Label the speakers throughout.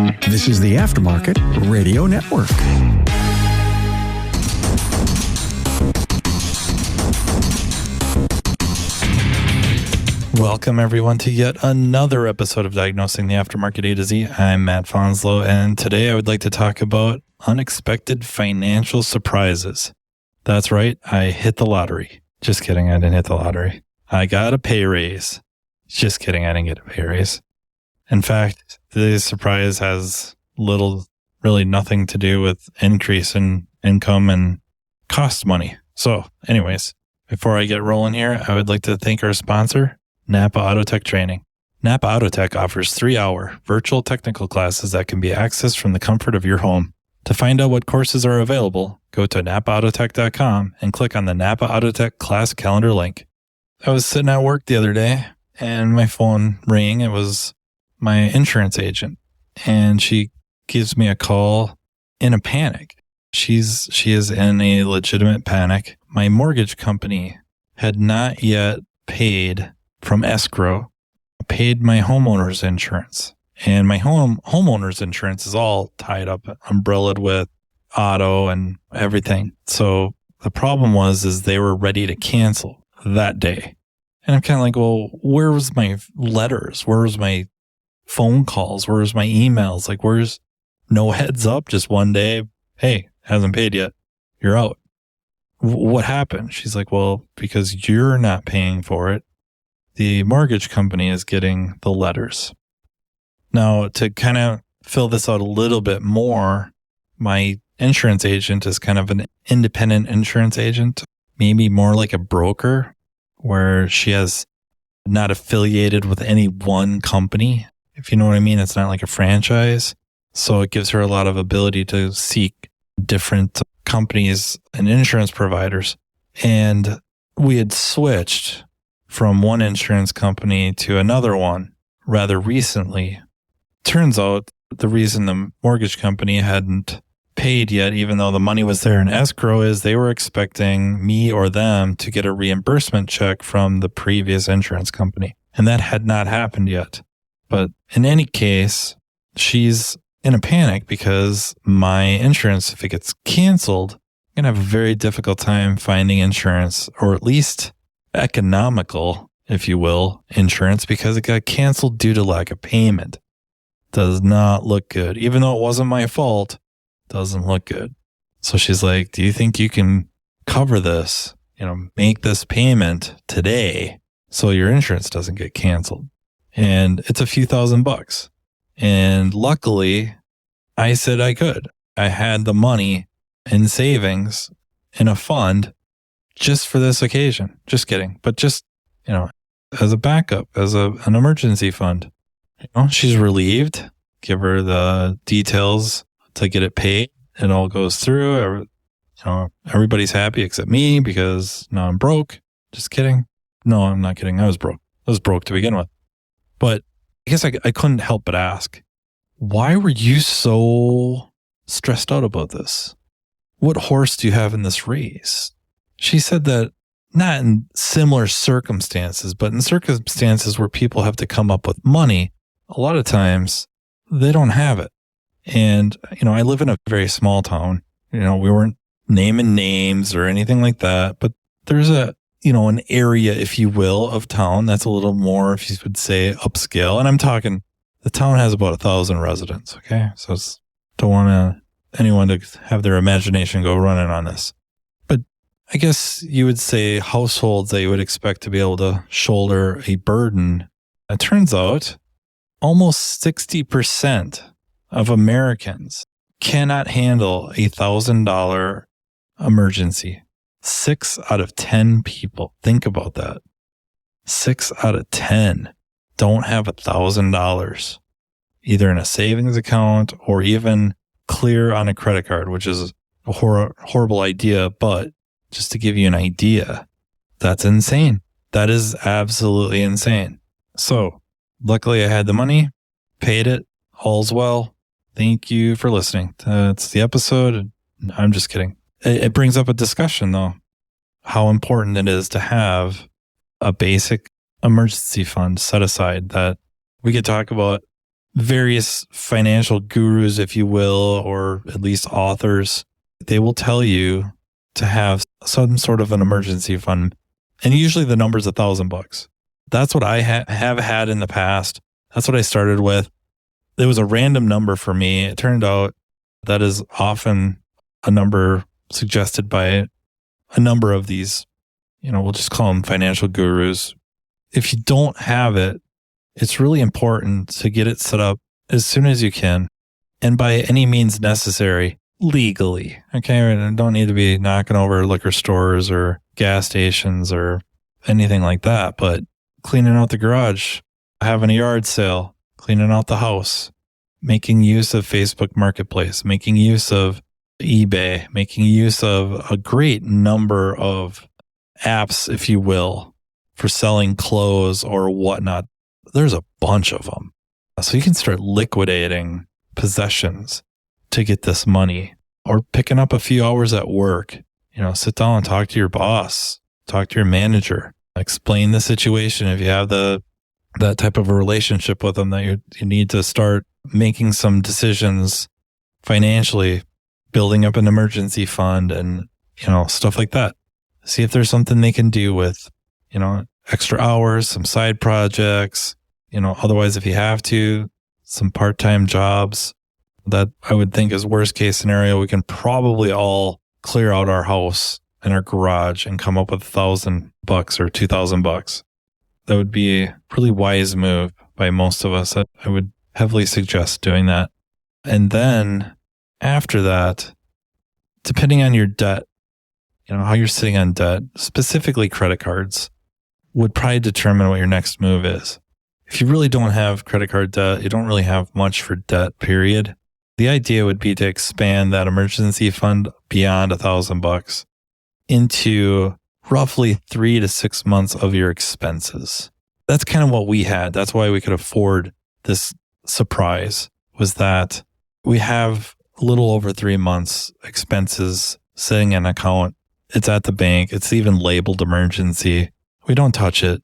Speaker 1: This is the Aftermarket Radio Network.
Speaker 2: Welcome, everyone, to yet another episode of Diagnosing the Aftermarket A to Z. I'm Matt Fonslow, and today I would like to talk about unexpected financial surprises. That's right, I hit the lottery. Just kidding, I didn't hit the lottery. I got a pay raise. Just kidding, I didn't get a pay raise. In fact, this surprise has really nothing to do with increase in income and cost money. So, anyways, before I get rolling here, I would like to thank our sponsor, Napa Auto Tech Training. Napa Auto Tech offers 3-hour virtual technical classes that can be accessed from the comfort of your home. To find out what courses are available, go to napaautotech.com and click on the Napa Auto Tech class calendar link. I was sitting at work the other day and my phone rang. It was my insurance agent, and she gives me a call in a panic. She is in a legitimate panic. My mortgage company had not yet paid from escrow, paid my homeowner's insurance. And my homeowner's insurance is all tied up, umbrellaed with auto and everything. So the problem is they were ready to cancel that day. And I'm kind of like, well, where was my letters? Where was my phone calls? Where was my emails? Like, where's no heads up? Just one day, hey, hasn't paid yet. You're out. What happened? She's like, well, because you're not paying for it, the mortgage company is getting the letters. Now, to kind of fill this out a little bit more, my insurance agent is kind of an independent insurance agent, maybe more like a broker, where she has not affiliated with any one company, if you know what I mean. It's not like a franchise. So it gives her a lot of ability to seek different companies and insurance providers. And we had switched from one insurance company to another one rather recently. Turns out the reason the mortgage company hadn't paid yet, even though the money was there in escrow, is they were expecting me or them to get a reimbursement check from the previous insurance company. And that had not happened yet. But in any case, she's in a panic because my insurance, if it gets canceled, I'm going to have a very difficult time finding insurance, or at least economical, if you will, insurance, because it got canceled due to lack of payment. Does not look good. Even though it wasn't my fault, doesn't look good. So she's like, do you think you can cover this, make this payment today so your insurance doesn't get canceled? And it's a few $1,000s. And luckily, I said I could. I had the money in savings in a fund just for this occasion. Just kidding. But just, as a backup, as an emergency fund. She's relieved. Give her the details to get it paid. It all goes through. Everybody's happy except me because now I'm broke. Just kidding. No, I'm not kidding. I was broke. I was broke to begin with. But I guess I couldn't help but ask, why were you so stressed out about this? What horse do you have in this race? She said that not in similar circumstances, but in circumstances where people have to come up with money, a lot of times they don't have it. And, I live in a very small town. We weren't naming names or anything like that, but there's an area, if you will, of town that's a little more, if you would say, upscale. And I'm talking, the town has about 1,000 residents. Okay. So don't want anyone to have their imagination go running on this. But I guess you would say households that you would expect to be able to shoulder a burden. It turns out almost 60% of Americans cannot handle a $1,000 emergency. 6 out of 10 people. Think about that. 6 out of 10 don't have $1,000 either in a savings account or even clear on a credit card, which is a horrible idea. But just to give you an idea, that's insane. That is absolutely insane. So luckily I had the money, paid it, all's well. Thank you for listening. That's the episode. I'm just kidding. It brings up a discussion, though, how important it is to have a basic emergency fund set aside that we could talk about various financial gurus, if you will, or at least authors, they will tell you to have some sort of an emergency fund. And usually the number's $1,000. That's what I have had in the past. That's what I started with. It was a random number for me. It turned out that is often a number suggested by a number of these, we'll just call them financial gurus. If you don't have it, it's really important to get it set up as soon as you can and by any means necessary legally. Okay. And don't need to be knocking over liquor stores or gas stations or anything like that, but cleaning out the garage, having a yard sale, cleaning out the house, making use of Facebook Marketplace, making use of eBay, making use of a great number of apps, if you will, for selling clothes or whatnot. There's a bunch of them. So you can start liquidating possessions to get this money, or picking up a few hours at work. Sit down and talk to your boss, talk to your manager, explain the situation. If you have that type of a relationship with them, that you need to start making some decisions financially, building up an emergency fund and, stuff like that. See if there's something they can do with, extra hours, some side projects, otherwise if you have to, some part-time jobs. That I would think is worst case scenario. We can probably all clear out our house and our garage and come up with $1,000 or $2,000. That would be a really wise move by most of us. I would heavily suggest doing that. And then after that, depending on your debt, how you're sitting on debt, specifically credit cards, would probably determine what your next move is. If you really don't have credit card debt, you don't really have much for debt, period. The idea would be to expand that emergency fund beyond $1,000 into roughly 3 to 6 months of your expenses. That's kind of what we had. That's why we could afford this surprise, was that we have a little over 3 months expenses sitting in an account. It's at the bank. It's even labeled emergency. We don't touch it.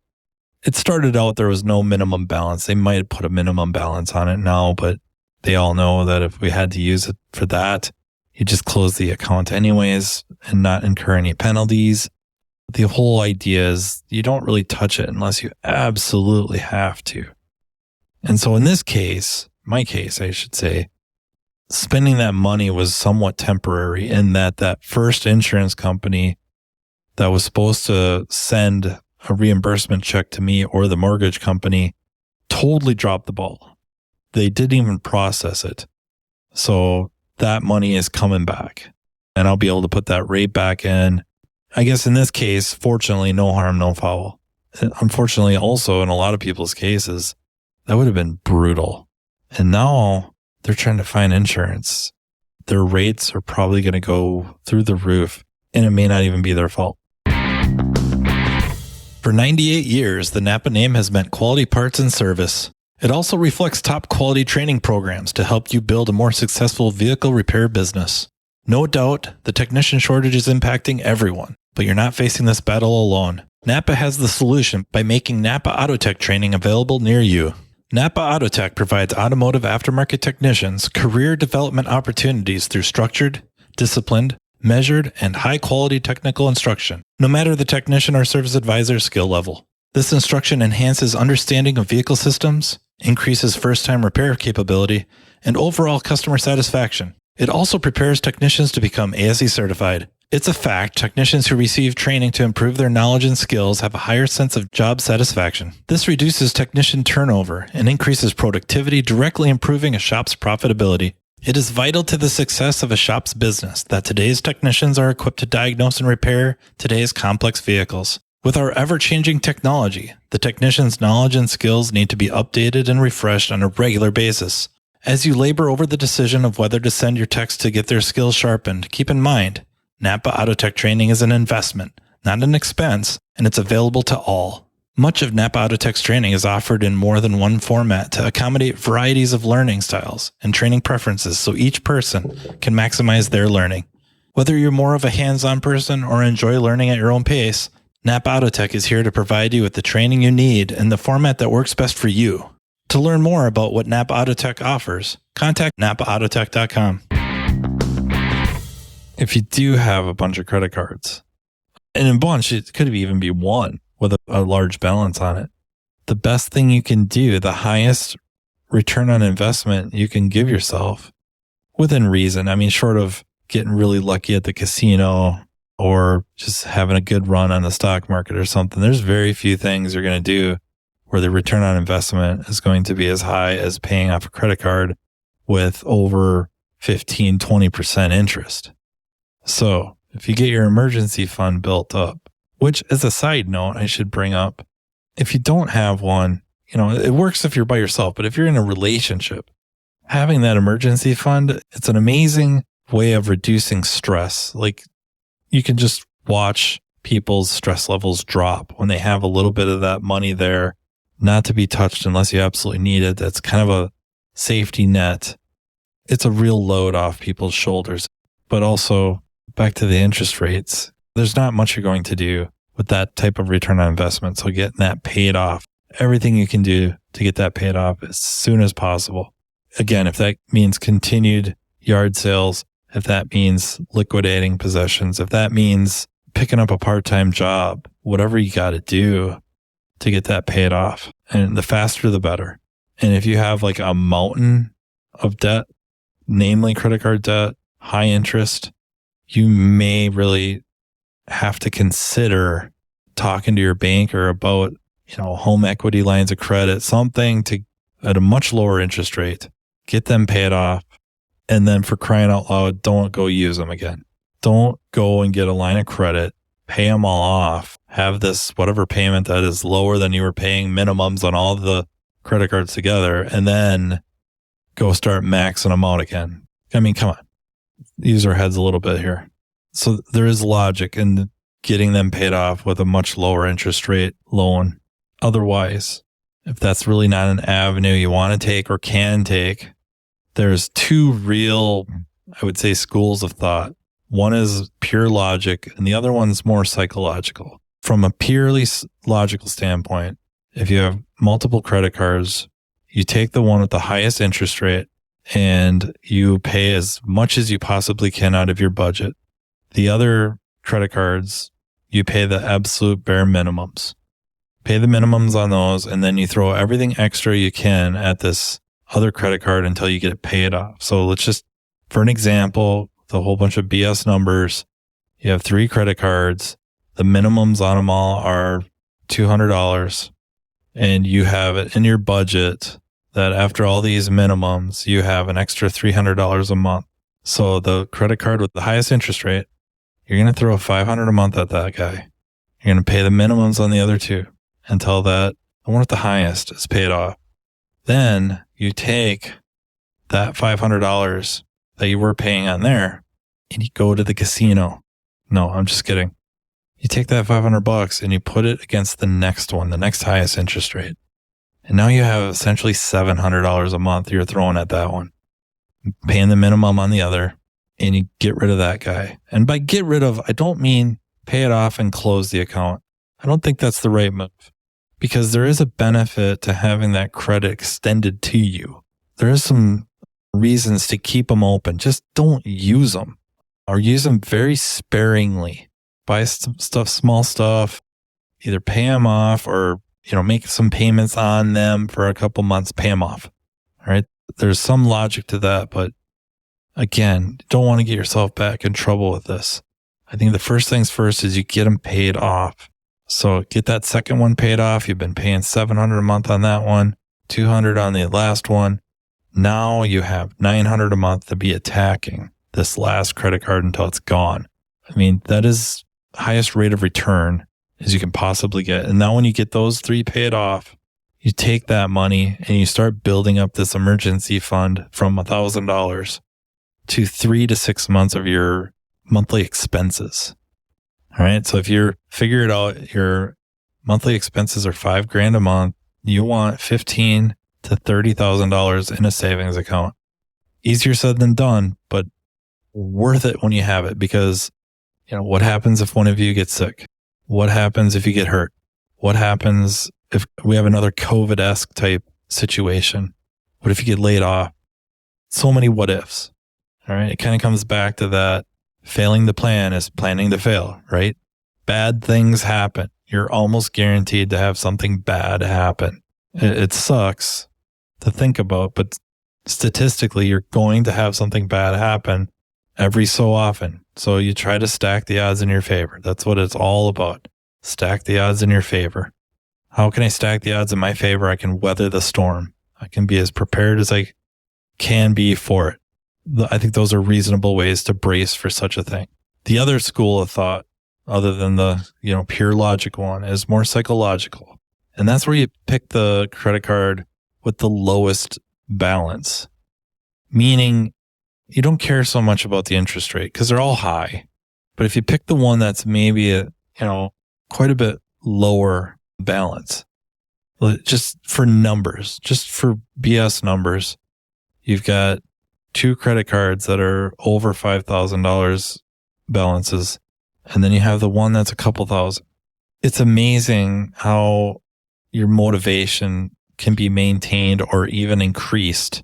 Speaker 2: It started out there was no minimum balance. They might put a minimum balance on it now, but they all know that if we had to use it for that, you just close the account anyways and not incur any penalties. The whole idea is you don't really touch it unless you absolutely have to. And so in this case, my case, I should say, spending that money was somewhat temporary in that first insurance company that was supposed to send a reimbursement check to me or the mortgage company totally dropped the ball. They didn't even process it. So that money is coming back and I'll be able to put that rate back in. I guess in this case, fortunately, no harm, no foul. Unfortunately, also in a lot of people's cases, that would have been brutal. And now they're trying to find insurance. Their rates are probably going to go through the roof and it may not even be their fault. For 98 years, the Napa name has meant quality parts and service. It also reflects top quality training programs to help you build a more successful vehicle repair business. No doubt, the technician shortage is impacting everyone, but you're not facing this battle alone. Napa has the solution by making Napa Autotech training available near you. Napa Autotech provides automotive aftermarket technicians career development opportunities through structured, disciplined, measured, and high-quality technical instruction, no matter the technician or service advisor's skill level. This instruction enhances understanding of vehicle systems, increases first-time repair capability, and overall customer satisfaction. It also prepares technicians to become ASE certified. It's a fact technicians who receive training to improve their knowledge and skills have a higher sense of job satisfaction. This reduces technician turnover and increases productivity, directly improving a shop's profitability. It is vital to the success of a shop's business that today's technicians are equipped to diagnose and repair today's complex vehicles. With our ever-changing technology, the technician's knowledge and skills need to be updated and refreshed on a regular basis. As you labor over the decision of whether to send your techs to get their skills sharpened, keep in mind, Napa Autotech training is an investment, not an expense, and it's available to all. Much of Napa Autotech's training is offered in more than one format to accommodate varieties of learning styles and training preferences so each person can maximize their learning. Whether you're more of a hands-on person or enjoy learning at your own pace, Napa Autotech is here to provide you with the training you need in the format that works best for you. To learn more about what Napa Autotech offers, contact napaautotech.com. If you do have a bunch of credit cards, and in a bunch, it could even be one with a large balance on it, the best thing you can do, the highest return on investment you can give yourself within reason. I mean, short of getting really lucky at the casino or just having a good run on the stock market or something, there's very few things you're going to do where the return on investment is going to be as high as paying off a credit card with over 15, 20% interest. So if you get your emergency fund built up, which as a side note, I should bring up, if you don't have one, it works if you're by yourself, but if you're in a relationship, having that emergency fund, it's an amazing way of reducing stress. Like you can just watch people's stress levels drop when they have a little bit of that money there, not to be touched unless you absolutely need it. That's kind of a safety net. It's a real load off people's shoulders. But also back to the interest rates, there's not much you're going to do with that type of return on investment. So getting that paid off, everything you can do to get that paid off as soon as possible. Again, if that means continued yard sales, if that means liquidating possessions, if that means picking up a part-time job, whatever you got to do to get that paid off. And the faster, the better. And if you have like a mountain of debt, namely credit card debt, high interest, you may really have to consider talking to your banker about, home equity lines of credit, something to at a much lower interest rate, get them paid off. And then for crying out loud, don't go use them again. Don't go and get a line of credit, pay them all off, have this whatever payment that is lower than you were paying minimums on all the credit cards together, and then go start maxing them out again. I mean, come on. Use our heads a little bit here. So there is logic in getting them paid off with a much lower interest rate loan. Otherwise, if that's really not an avenue you want to take or can take, there's two real, I would say, schools of thought. One is pure logic and the other one's more psychological. From a purely logical standpoint, if you have multiple credit cards, you take the one with the highest interest rate and you pay as much as you possibly can out of your budget. The other credit cards, you pay the absolute bare minimums. Pay the minimums on those, and then you throw everything extra you can at this other credit card until you get it paid off. So let's just, for an example, the whole bunch of BS numbers, you have 3 credit cards. The minimums on them all are $200, and you have it in your budget that after all these minimums, you have an extra $300 a month. So the credit card with the highest interest rate, you're going to throw $500 a month at that guy. You're going to pay the minimums on the other 2 until that the one with the highest is paid off. Then you take that $500 that you were paying on there and you go to the casino. No, I'm just kidding. You take that $500 and you put it against the next one, the next highest interest rate. And now you have essentially $700 a month you're throwing at that one, paying the minimum on the other, and you get rid of that guy. And by get rid of, I don't mean pay it off and close the account. I don't think that's the right move, because there is a benefit to having that credit extended to you. There is some reasons to keep them open. Just don't use them, or use them very sparingly. Buy some stuff, small stuff, either pay them off or, make some payments on them for a couple months, pay them off. All right. There's some logic to that, but again, don't want to get yourself back in trouble with this. I think the first things first is you get them paid off. So get that second one paid off. You've been paying $700 a month on that one, $200 on the last one. Now you have $900 a month to be attacking this last credit card until it's gone. I mean, that is the highest rate of return as you can possibly get. And now when you get those 3 paid off, you take that money and you start building up this emergency fund from $1,000 to 3 to 6 months of your monthly expenses. All right. So if you're figure it out, your monthly expenses are $5,000 a month. You want $15,000 to $30,000 in a savings account. Easier said than done, but worth it when you have it, because what happens if one of you gets sick? What happens if you get hurt? What happens if we have another COVID-esque type situation? What if you get laid off? So many what ifs. All right. It kind of comes back to that failing the plan is planning to fail, right? Bad things happen. You're almost guaranteed to have something bad happen. It sucks to think about, but statistically, you're going to have something bad happen every so often. So you try to stack the odds in your favor. That's what it's all about. Stack the odds in your favor. How can I stack the odds in my favor? I can weather the storm. I can be as prepared as I can be for it. I think those are reasonable ways to brace for such a thing. The other school of thought, other than the, pure logic one, is more psychological. And that's where you pick the credit card with the lowest balance. Meaning you don't care so much about the interest rate because they're all high. But if you pick the one that's maybe quite a bit lower balance, just for numbers, just for BS numbers, you've got 2 credit cards that are over $5,000 balances, and then you have the one that's a couple thousand. It's amazing how your motivation can be maintained or even increased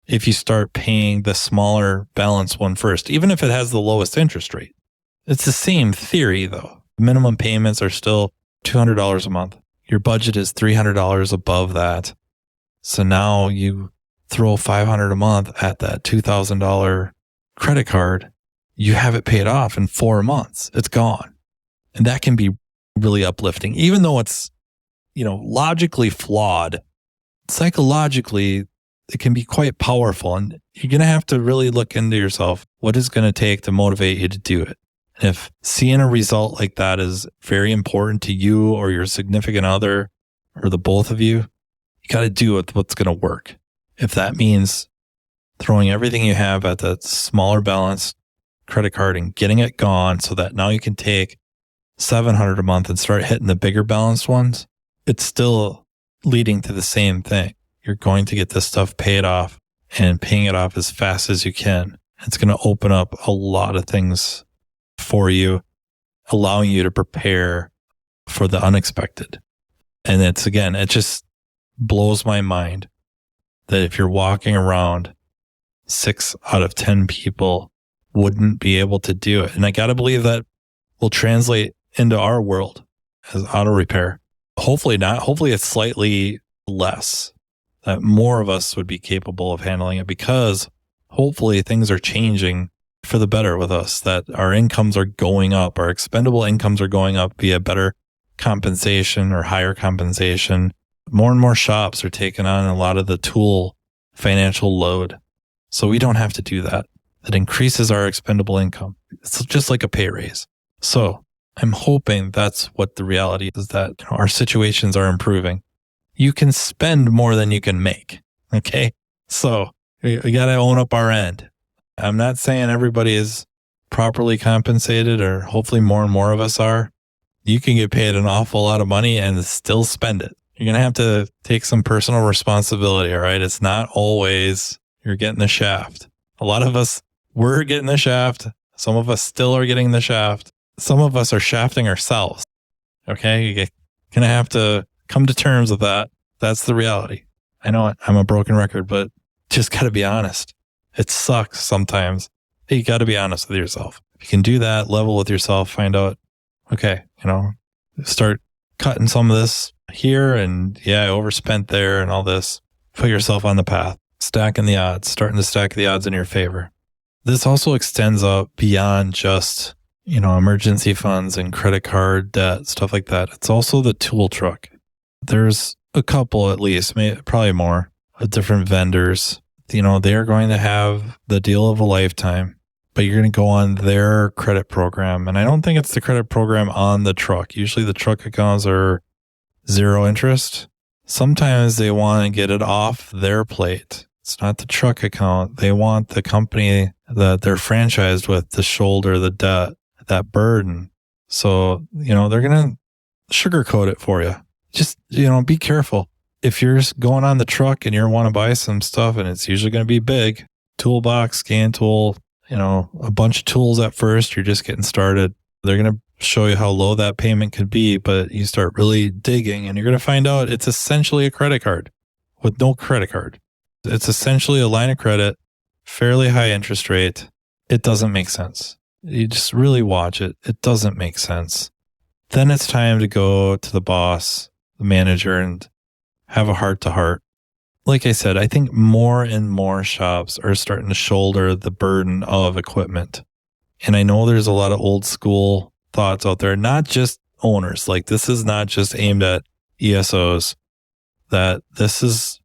Speaker 2: if you start paying the smaller balance one first, even if it has the lowest interest rate. It's the same theory, though. Minimum payments are still $200 a month. Your budget is $300 above that. So now you throw $500 a month at that $2,000 credit card. You have it paid off in 4 months. It's gone. And that can be really uplifting, even though it's, logically flawed. Psychologically, it can be quite powerful. And you're going to have to really look into yourself. What is going to take to motivate you to do it? And if seeing a result like that is very important to you or your significant other or the both of you, you got to do what's going to work. If that means throwing everything you have at that smaller balance credit card and getting it gone so that now you can take $700 a month and start hitting the bigger balanced ones, it's still leading to the same thing. You're going to get this stuff paid off and paying it off as fast as you can. It's going to open up a lot of things for you, allowing you to prepare for the unexpected. And it just blows my mind that if you're walking around, 6 out of 10 people wouldn't be able to do it. And I got to believe that will translate into our world as auto repair. Hopefully not. Hopefully it's slightly less, that more of us would be capable of handling it, because hopefully things are changing for the better with us, that our incomes are going up, our expendable incomes are going up via better compensation or higher compensation. More and more shops are taking on a lot of the tool financial load. So we don't have to do that. That increases our expendable income. It's just like a pay raise. So I'm hoping that's what the reality is, that our situations are improving. You can spend more than you can make. Okay. So we got to own up our end. I'm not saying everybody is properly compensated, or hopefully more and more of us are. You can get paid an awful lot of money and still spend it. You're going to have to take some personal responsibility. All right. It's not always you're getting the shaft. A lot of us, we're getting the shaft. Some of us still are getting the shaft. Some of us are shafting ourselves. Okay. You're going to have to come to terms with that. That's the reality. I know I'm a broken record, but just got to be honest. It sucks sometimes. You got to be honest with yourself. If you can do that, level with yourself, find out, okay, start cutting some of this here, and I overspent there and all this. Put yourself on the path, stacking the odds, starting to stack the odds in your favor. This also extends up beyond just, emergency funds and credit card debt, stuff like that. It's also the tool truck. There's a couple, at least, probably more, of different vendors. They're going to have the deal of a lifetime, but you're going to go on their credit program. And I don't think it's the credit program on the truck. Usually the truck accounts are 0 interest. Sometimes they want to get it off their plate. It's not the truck account. They want the company that they're franchised with to shoulder the debt, that burden. So, they're going to sugarcoat it for you. Just, be careful. If you're going on the truck and you want to buy some stuff, and it's usually going to be big, toolbox, scan tool, a bunch of tools at first, you're just getting started. They're going to show you how low that payment could be, but you start really digging and you're going to find out it's essentially a credit card. with no credit card. It's essentially a line of credit, fairly high interest rate. It doesn't make sense. You just really watch it. It doesn't make sense. Then it's time to go to the boss, the manager, and have a heart-to-heart. Like I said, I think more and more shops are starting to shoulder the burden of equipment. And I know there's a lot of old school thoughts out there, not just owners. Like, this is not just aimed at ESOs, that this is,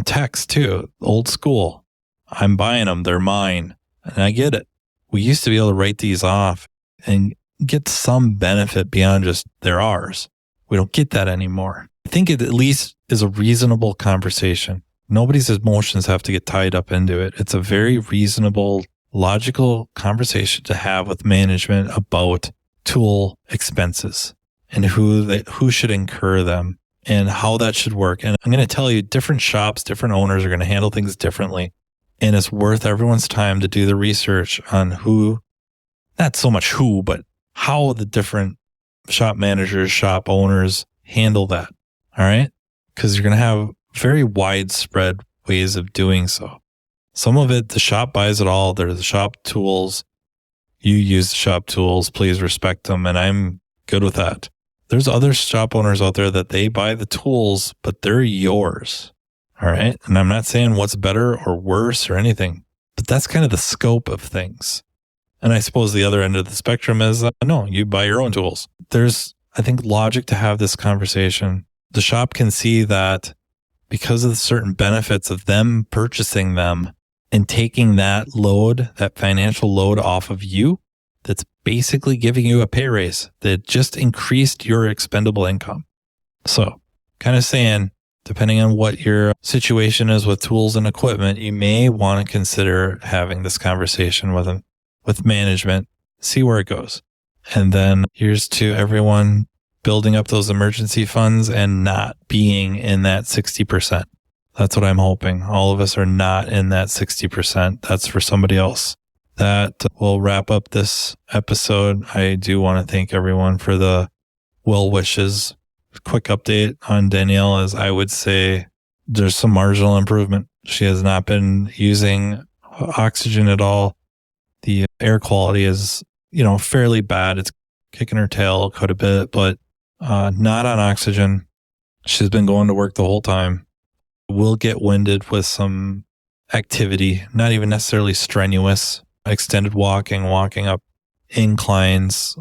Speaker 2: techs too, old school. I'm buying them. They're mine. And I get it. We used to be able to write these off and get some benefit beyond just they're ours. We don't get that anymore. I think it at least is a reasonable conversation. Nobody's emotions have to get tied up into it. It's a very reasonable, logical conversation to have with management about tool expenses and who should incur them and how that should work. And I'm going to tell you, different shops, different owners are going to handle things differently. And it's worth everyone's time to do the research on who, not so much who, but how the different shop managers, shop owners handle that. All right? Because you're going to have very widespread ways of doing so. Some of it, the shop buys it all. They're the shop tools. You use the shop tools. Please respect them. And I'm good with that. There's other shop owners out there that they buy the tools, but they're yours. All right? And I'm not saying what's better or worse or anything, but that's kind of the scope of things. And I suppose the other end of the spectrum is, no, you buy your own tools. There's, I think, logic to have this conversation. The shop can see that because of the certain benefits of them purchasing them and taking that load, that financial load off of you, that's basically giving you a pay raise that just increased your expendable income. So kind of saying, depending on what your situation is with tools and equipment, you may want to consider having this conversation with them, with management, see where it goes. And then here's to everyone building up those emergency funds and not being in that 60%. That's what I'm hoping. All of us are not in that 60%. That's for somebody else. That will wrap up this episode. I do want to thank everyone for the well wishes. Quick update on Danielle is I would say there's some marginal improvement. She has not been using oxygen at all. The air quality is, fairly bad. It's kicking her tail quite a bit, but not on oxygen. She's been going to work the whole time. Will get winded with some activity, not even necessarily strenuous, extended walking up inclines.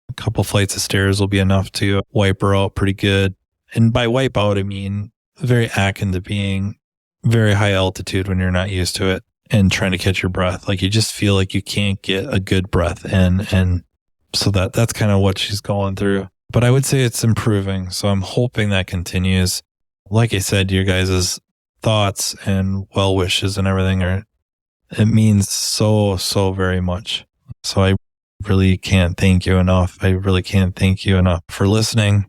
Speaker 2: A couple flights of stairs will be enough to wipe her out pretty good. And by wipe out, I mean very akin to being very high altitude when you're not used to it and trying to catch your breath. Like you just feel like you can't get a good breath in. And so that's kind of what she's going through. But I would say it's improving. So I'm hoping that continues. Like I said, your guys' thoughts and well wishes and everything it means so, so very much. So I really can't thank you enough. I really can't thank you enough for listening.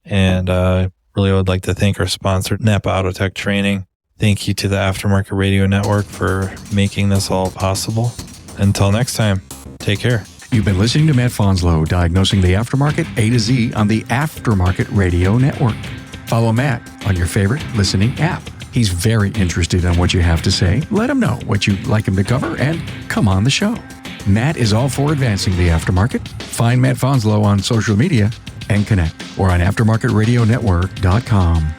Speaker 2: And I really would like to thank our sponsor, Napa Auto Tech Training. Thank you to the Aftermarket Radio Network for making this all possible. Until next time, take care.
Speaker 1: You've been listening to Matt Fonslow, diagnosing the aftermarket A to Z on the Aftermarket Radio Network. Follow Matt on your favorite listening app. He's very interested in what you have to say. Let him know what you'd like him to cover and come on the show. Matt is all for advancing the aftermarket. Find Matt Fonslow on social media and connect or on aftermarketradionetwork.com.